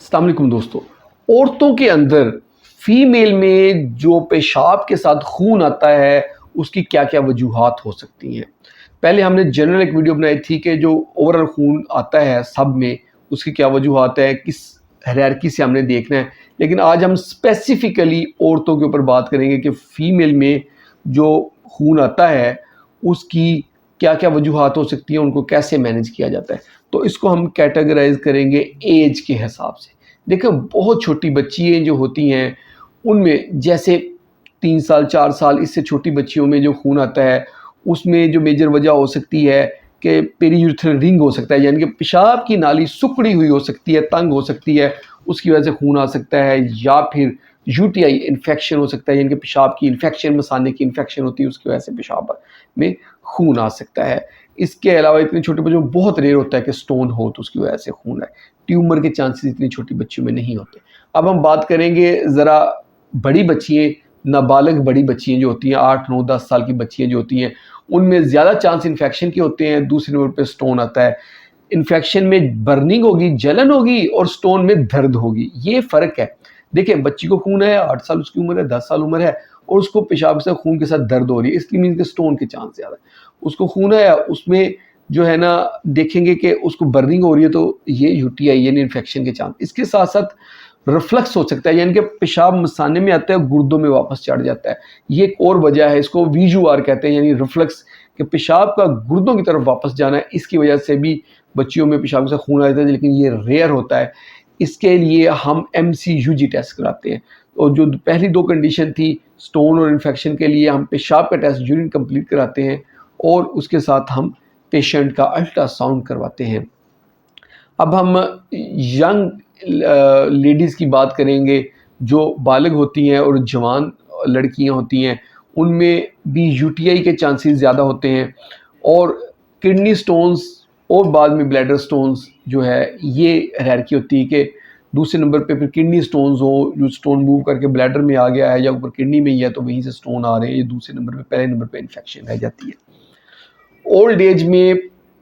अस्सलाम वालेकुम दोस्तों। औरतों के अंदर फीमेल में जो पेशाब के साथ खून आता है उसकी क्या क्या वजूहात हो सकती हैं। पहले हमने जनरल एक वीडियो बनाई थी कि जो ओवरऑल खून आता है सब में उसकी क्या वजूहात है, किस हायरार्की से हमने देखना है। लेकिन आज हम स्पेसिफिकली औरतों के ऊपर बात करेंगे कि फ़ीमेल में जो खून आता है उसकी क्या क्या वजूहात हो सकती हैं, उनको कैसे मैनेज किया जाता है। तो इसको हम कैटेगराइज करेंगे एज के हिसाब से। देखो, बहुत छोटी बच्चियाँ जो होती हैं उनमें जैसे 3 साल 4 साल इससे छोटी बच्चियों में जो खून आता है उसमें जो मेजर वजह हो सकती है कि पेरीयूरेथ्रल रिंग हो सकता है, यानी कि पेशाब की नाली सिकुड़ी हुई हो सकती है, तंग हो सकती है, उसकी वजह से खून आ सकता है। या फिर यूटीआई इन्फेक्शन हो सकता है, यानी कि पेशाब की इन्फेक्शन, मसाने की इन्फेक्शन होती है, उसकी वजह से पेशाब में खून आ सकता है। इसके अलावा इतने छोटे बच्चों में बहुत रेयर होता है कि स्टोन हो तो उसकी वजह से खून आए। ट्यूमर के चांसेस इतनी छोटी बच्चियों में नहीं होते। अब हम बात करेंगे ज़रा बड़ी बच्चियाँ, नाबालिग बड़ी बच्चियाँ जो होती हैं, 8 9 10 साल की बच्चियाँ जो होती हैं उनमें ज़्यादा चांस इन्फेक्शन के होते हैं। दूसरे नंबर पे स्टोन आता है। इन्फेक्शन में बर्निंग होगी, जलन होगी, और स्टोन में दर्द होगी, ये फ़र्क है। देखिए, बच्ची को खून है, 8 साल उसकी उम्र है, 10 साल उम्र है, और उसको पेशाब से खून के साथ दर्द हो रही है, इसलिए मीन्स के स्टोन के चांस ज़्यादा है। उसको खून है, उसमें जो है ना देखेंगे कि उसको बर्निंग हो रही है, तो ये यूटीआई यानी इन्फेक्शन के चांस। इसके साथ साथ रिफ्लक्स हो सकता है, यानी कि पेशाब मसाने में आता है, गुर्दों में वापस चढ़ जाता है। ये एक और वजह है, इसको वीजूआर कहते हैं, यानी रिफ्लक्स, कि पेशाब का गुर्दों की तरफ वापस जाना है। इसकी वजह से भी बच्चियों में पेशाब से खून आ जाता है, लेकिन ये रेयर होता है। इसके लिए हम एमसीयूजी टेस्ट कराते हैं। और जो पहली 2 कंडीशन थी, स्टोन और इन्फेक्शन के लिए हम पेशाब का टेस्ट यूरिन कंप्लीट कराते हैं, और उसके साथ हम पेशेंट का अल्ट्रासाउंड करवाते हैं। अब हम यंग लेडीज़ की बात करेंगे, जो बालिग होती हैं और जवान लड़कियां होती हैं, उनमें भी यूटीआई के चांसेस ज़्यादा होते हैं। और किडनी स्टोन्स और बाद में ब्लैडर स्टोन्स जो है, ये हायरार्की होती है कि दूसरे नंबर पे फिर किडनी स्टोन्स हो, जो स्टोन मूव करके ब्लैडर में आ गया है या ऊपर किडनी में ही है तो वहीं से स्टोन आ रहे हैं, ये दूसरे नंबर पे। पहले नंबर पे इन्फेक्शन रह जाती है। ओल्ड एज में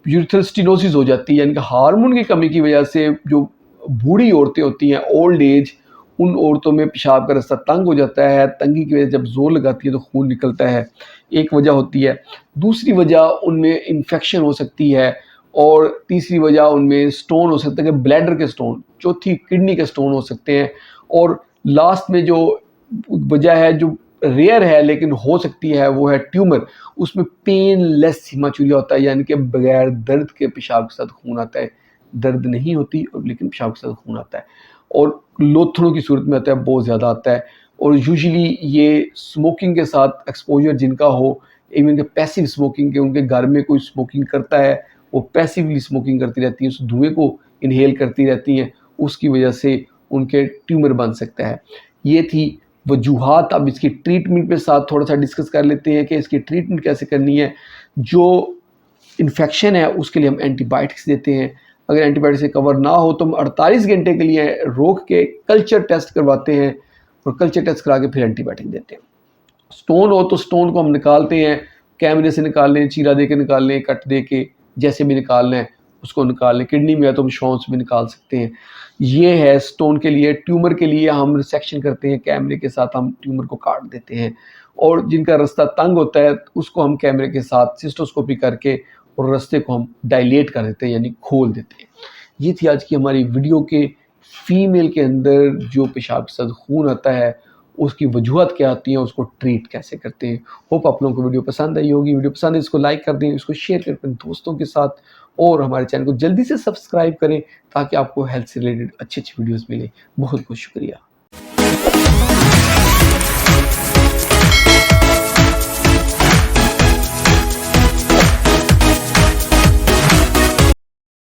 यूरिथ्रल स्टेनोसिस हो जाती है, यानी कि हार्मोन की कमी की वजह से जो बूढ़ी औरतें होती हैं, ओल्ड एज, उन औरतों में पेशाब का रास्ता तंग हो जाता है। तंगी की वजह जब जोर लगाती है तो खून निकलता है, एक वजह होती है। दूसरी वजह उनमें इन्फेक्शन हो सकती है, और तीसरी वजह उनमें स्टोन हो सकता है कि ब्लैडर के स्टोन, चौथी किडनी के स्टोन हो सकते हैं। और लास्ट में जो वजह है, जो रेयर है लेकिन हो सकती है, वो है ट्यूमर। उसमें पेनलेस हीमाचूरिया होता है, यानी कि बगैर दर्द के पेशाब के साथ खून आता है। दर्द नहीं होती और लेकिन पेशाब के साथ खून आता है, और लोथड़ों की सूरत में आता है, बहुत ज़्यादा आता है। और यूजुअली ये स्मोकिंग के साथ एक्सपोजर जिनका हो, इवन के पैसिव स्मोकिंग के, उनके घर में कोई स्मोकिंग करता है, वो पैसिवली स्मोकिंग करती रहती है, उस धुएँ को इनहेल करती रहती हैं, उसकी वजह से उनके ट्यूमर बन सकता है। ये थी वजूहात। अब इसकी ट्रीटमेंट के साथ थोड़ा सा डिस्कस कर लेते हैं कि इसकी ट्रीटमेंट कैसे करनी है। जो इन्फेक्शन है उसके लिए हम एंटीबायोटिक्स देते हैं। अगर एंटीबायोटिक से कवर ना हो तो हम 48 घंटे के लिए रोक के कल्चर टेस्ट करवाते हैं, और कल्चर टेस्ट करा के फिर एंटीबायोटिक देते हैं। स्टोन हो तो स्टोन को हम निकालते हैं, कैमरे से निकाल लें, चीरा दे के निकाल लें, कट दे के, जैसे भी निकालना है उसको निकाल लें। किडनी में है तो हम शॉन्स भी निकाल सकते हैं। ये है स्टोन के लिए। ट्यूमर के लिए हम रिसेक्शन करते हैं, कैमरे के साथ हम ट्यूमर को काट देते हैं। और जिनका रास्ता तंग होता है उसको हम कैमरे के साथ सिस्टोस्कोपी करके और रास्ते को हम डायलेट कर देते हैं, यानी खोल देते हैं। ये थी आज की हमारी वीडियो के फीमेल के अंदर जो पेशाब के साथ खून आता है उसकी वजूहत क्या आती हैं, उसको ट्रीट कैसे करते हैं। होप आप लोगों को वीडियो पसंद आई होगी। वीडियो पसंद है इसको लाइक कर दें, इसको शेयर करें अपने दोस्तों के साथ, और हमारे चैनल को जल्दी से सब्सक्राइब करें ताकि आपको हेल्थ से रिलेटेड अच्छी अच्छी वीडियोस मिले। बहुत बहुत शुक्रिया।